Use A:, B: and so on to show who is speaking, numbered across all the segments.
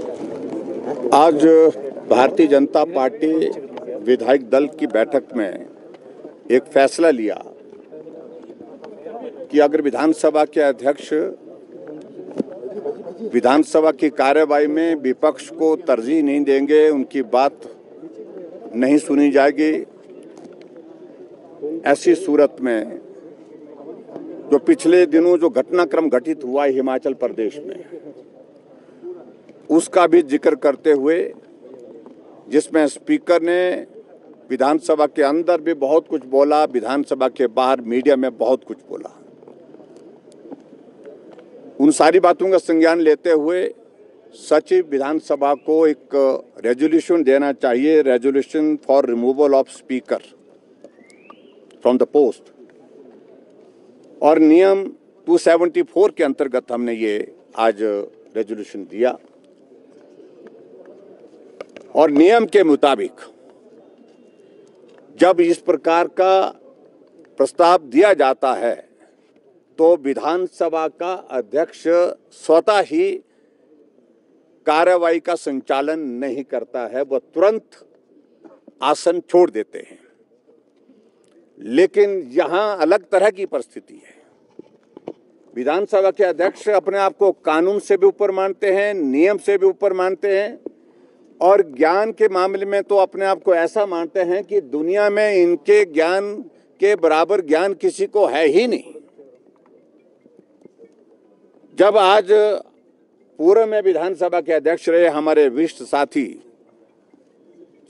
A: आज भारतीय जनता पार्टी विधायक दल की बैठक में एक फैसला लिया कि अगर विधानसभा के अध्यक्ष विधानसभा की कार्यवाही में विपक्ष को तरजीह नहीं देंगे, उनकी बात नहीं सुनी जाएगी, ऐसी सूरत में जो पिछले दिनों जो घटनाक्रम घटित हुआ है हिमाचल प्रदेश में, उसका भी जिक्र करते हुए, जिसमें स्पीकर ने विधानसभा के अंदर भी बहुत कुछ बोला, विधानसभा के बाहर मीडिया में बहुत कुछ बोला, उन सारी बातों का संज्ञान लेते हुए सचिव विधानसभा को एक रेजोल्यूशन देना चाहिए, resolution for removal of speaker from the post. और नियम 274 के अंतर्गत हमने ये आज रेजोल्यूशन दिया। और नियम के मुताबिक जब इस प्रकार का प्रस्ताव दिया जाता है तो विधानसभा का अध्यक्ष स्वतः ही कार्यवाही का संचालन नहीं करता है, वह तुरंत आसन छोड़ देते हैं। लेकिन यहां अलग तरह की परिस्थिति है। विधानसभा के अध्यक्ष अपने आप को कानून से भी ऊपर मानते हैं, नियम से भी ऊपर मानते हैं, और ज्ञान के मामले में तो अपने आप को ऐसा मानते हैं कि दुनिया में इनके ज्ञान के बराबर ज्ञान किसी को है ही नहीं। जब आज पूर्व में विधानसभा के अध्यक्ष रहे हमारे वरिष्ठ साथी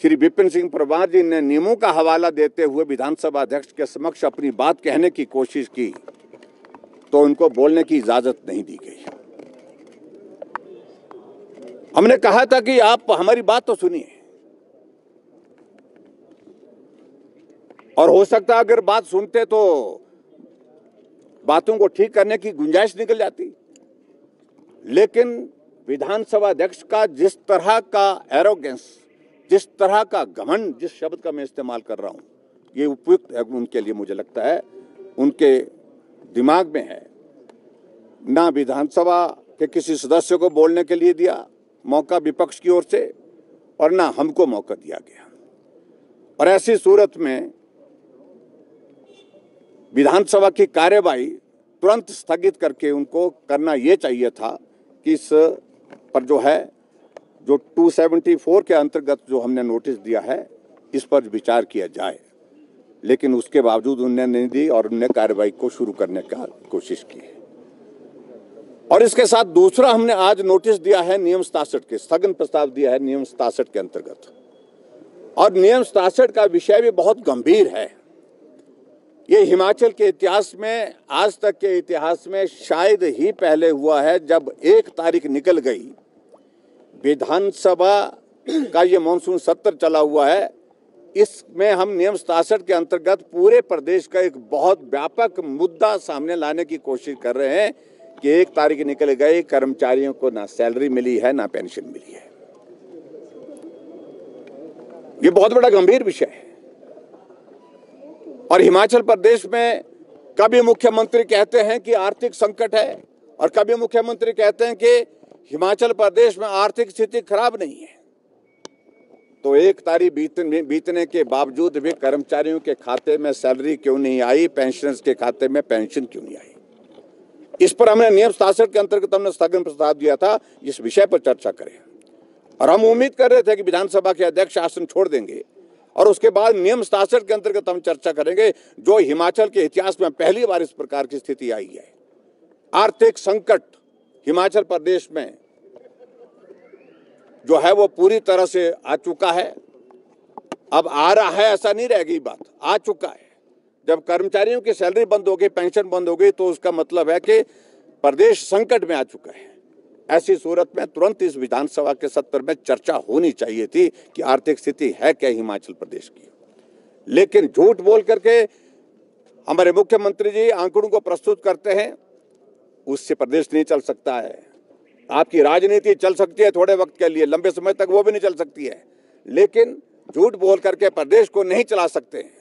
A: श्री विपिन सिंह परमार जी ने नियमों का हवाला देते हुए विधानसभा अध्यक्ष के समक्ष अपनी बात कहने की कोशिश की तो उनको बोलने की इजाजत नहीं दी गई। हमने कहा था कि आप हमारी बात तो सुनिए, और हो सकता है अगर बात सुनते तो बातों को ठीक करने की गुंजाइश निकल जाती। लेकिन विधानसभा अध्यक्ष का जिस तरह का एरोगेंस, जिस तरह का घमंड, जिस शब्द का मैं इस्तेमाल कर रहा हूं, ये उपयुक्त है उनके लिए, मुझे लगता है उनके दिमाग में है। ना विधानसभा के किसी सदस्य को बोलने के लिए दिया मौका विपक्ष की ओर से, और ना हमको मौका दिया गया। और ऐसी सूरत में विधानसभा की कार्यवाही तुरंत स्थगित करके उनको करना ये चाहिए था कि इस पर जो है, जो 274 के अंतर्गत जो हमने नोटिस दिया है, इस पर विचार किया जाए। लेकिन उसके बावजूद उन्होंने नहीं दी और उन्होंने कार्यवाही को शुरू करने का कोशिश की। और इसके साथ दूसरा हमने आज नोटिस दिया है नियम 67 के, स्थगन प्रस्ताव दिया है नियम 67 के अंतर्गत। और नियम 67 का विषय भी बहुत गंभीर है। ये हिमाचल के इतिहास में, आज तक के इतिहास में शायद ही पहले हुआ है जब एक तारीख निकल गई, विधानसभा का ये मानसून सत्र चला हुआ है, इसमें हम नियम 67 के अंतर्गत पूरे प्रदेश का एक बहुत व्यापक मुद्दा सामने लाने की कोशिश कर रहे हैं कि एक तारीख निकल गई, कर्मचारियों को ना सैलरी मिली है, ना पेंशन मिली है। ये बहुत बड़ा गंभीर विषय है। और हिमाचल प्रदेश में कभी मुख्यमंत्री कहते हैं कि आर्थिक संकट है, और कभी मुख्यमंत्री कहते हैं कि हिमाचल प्रदेश में आर्थिक स्थिति खराब नहीं है। तो एक तारीख बीतने के बावजूद भी कर्मचारियों के खाते में सैलरी क्यों नहीं आई, पेंशनर्स के खाते में पेंशन क्यों नहीं आई? इस पर हमने नियम 67 के अंतर्गत हमने स्थगन प्रस्ताव दिया था, इस विषय पर चर्चा करें। और हम उम्मीद कर रहे थे कि विधानसभा के अध्यक्ष आसन छोड़ देंगे और उसके बाद नियम 67 के अंतर्गत हम चर्चा करेंगे, जो हिमाचल के इतिहास में पहली बार इस प्रकार की स्थिति आई है। आर्थिक संकट हिमाचल प्रदेश में जो है वो पूरी तरह से आ चुका है। अब आ रहा है ऐसा नहीं रह गई बात, आ चुका है। जब कर्मचारियों की सैलरी बंद हो गई, पेंशन बंद हो गई, तो उसका मतलब है कि प्रदेश संकट में आ चुका है। ऐसी सूरत में तुरंत इस विधानसभा के सत्र में चर्चा होनी चाहिए थी कि आर्थिक स्थिति है क्या हिमाचल प्रदेश की। लेकिन झूठ बोल करके हमारे मुख्यमंत्री जी आंकड़ों को प्रस्तुत करते हैं, उससे प्रदेश नहीं चल सकता है। आपकी राजनीति चल सकती है थोड़े वक्त के लिए, लंबे समय तक वो भी नहीं चल सकती है, लेकिन झूठ बोल करके प्रदेश को नहीं चला सकते हैं।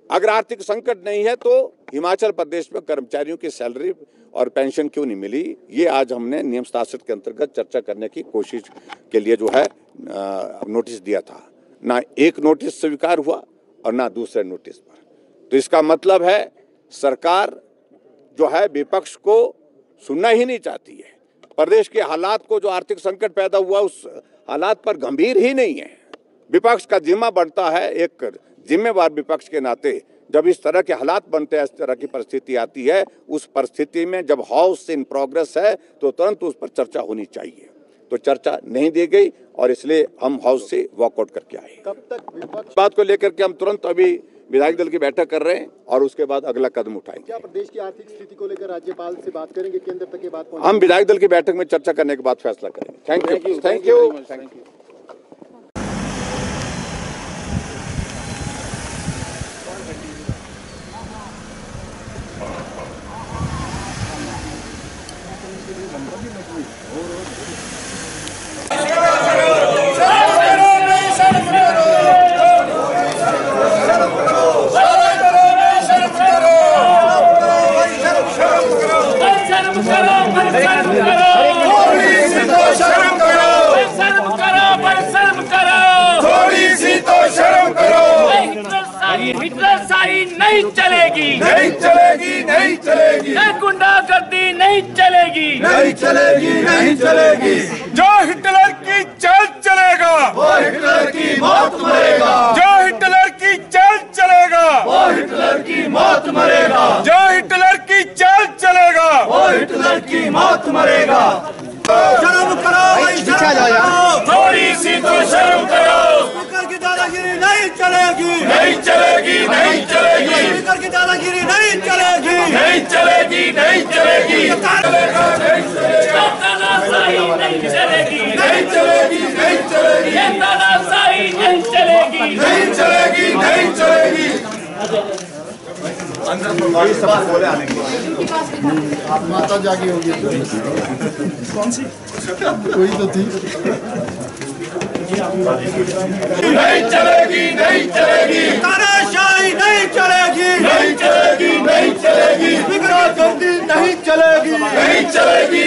A: अगर आर्थिक संकट नहीं है तो हिमाचल प्रदेश में कर्मचारियों की सैलरी और पेंशन क्यों नहीं मिली, ये आज हमने नियम शासन के अंतर्गत चर्चा करने की कोशिश के लिए जो है नोटिस दिया था। ना एक नोटिस स्वीकार हुआ और ना दूसरे नोटिस पर। तो इसका मतलब है सरकार जो है विपक्ष को सुनना ही नहीं चाहती है। प्रदेश के हालात को, जो आर्थिक संकट पैदा हुआ, उस हालात पर गंभीर ही नहीं है। विपक्ष का जिम्मा बनता है, एक जिम्मेवार विपक्ष के नाते जब इस तरह के हालात बनते हैं, इस तरह की परिस्थिति आती है, उस परिस्थिति में जब हाउस इन प्रोग्रेस है तो तुरंत उस पर चर्चा होनी चाहिए। तो चर्चा नहीं दी गई और इसलिए हम हाउस से वॉकआउट करके आए।
B: कब तक विपक्ष
A: बात को लेकर के हम तुरंत अभी विधायक दल की बैठक कर रहे हैं और उसके बाद अगला कदम उठाएंगे।
B: क्या प्रदेश की आर्थिक स्थिति को लेकर राज्यपाल से बात करेंगे? केंद्र तक ये बात
A: हम विधायक दल की बैठक में चर्चा करने के बाद फैसला करेंगे। Thank you.
C: हिटलरशाही नहीं चलेगी,
D: नहीं चलेगी, नहीं चलेगी,
C: गुंडागर्दी नहीं चलेगी,
D: नहीं चलेगी, नहीं चलेगी। जो हिटलर की चाल चलेगा वो हिटलर की मौत मरेगा। जो हिटलर की चाल चलेगा वो हिटलर की मौत मरेगा। जो हिटलर की चाल चलेगा वो हिटलर की मौत मरेगा। शर्म करो भाई, शर्म करो, थोड़ी सी तो शर्म करो। स्पीकर की दादागिरी नहीं चलेगी, नहीं चलेगी, नहीं चलेगी। स्पीकर की दादागिरी नहीं चलेगी, नहीं चलेगी, नहीं चलेगी। चलेगा नहीं चलेगा,
C: तानाशाही नहीं चलेगी,
D: नहीं चलेगी, नहीं चलेगी,
C: तानाशाही नहीं चलेगी,
D: नहीं चलेगी, नहीं चलेगी।
B: माता जागी होगी। कौन सी? कोई तो थी।
D: नहीं चलेगी, नहीं चलेगी, तानाशाही नहीं चलेगी, नहीं चलेगी, नहीं चलेगी, गुंडागर्दी नहीं चलेगी, नहीं चलेगी,